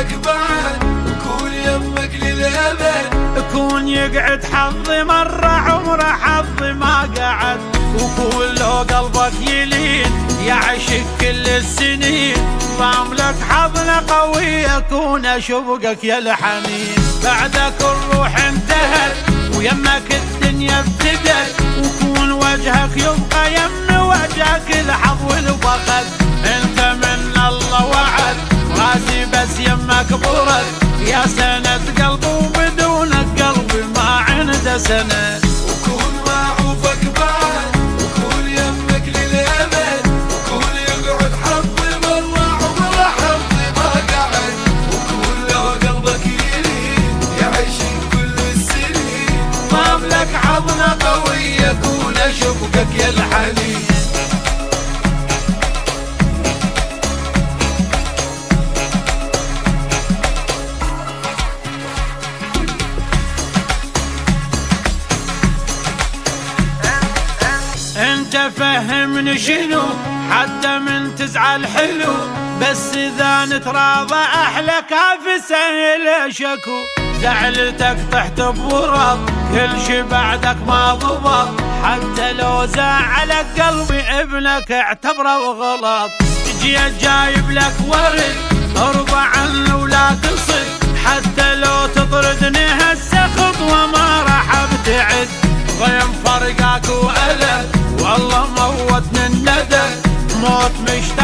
اشوفك بعد وكون يمك للابد. كون يقعد حظي مرة عمره حظي ما قعد، وكون لو قلبك يلين يعشق كل السنين. ضاملك حظنا قوي يكون اشوقك يا الحنين. بعدك الروح انتهت ويمك الدنيا ابتدت، وكون وجهك يبقى يم وجهك الحظ والفخر. انت من الله وعد راسي بس يمك برد، يا سند قلبي وبدونك قلبي ما عنده سند. وكون ما اشوفك بعد وكون يمك للابد، وكون يقعد حظي مرة عمره حظي ما قعد، وكون لو قلبك يلين يعيشك كل السنين. ضاملك حظنا قوي يكون اشوقك يا الحنين. انت فهمني شنو حتى من تزعل حلو، بس اذا نتراضى احلى كاف سهل شكو. زعلتك تحت بورط كل شي بعدك ما ضبط، حتى لو زعلك قلبي ابنك اعتبره غلط. جيت جايب لك ورد ارضى عنه ولا تصد، حتى لو تطردني هسه خطوه ما راح ابتعد. ضيم فرقاك والم والله موتني الندى، موت مشتاق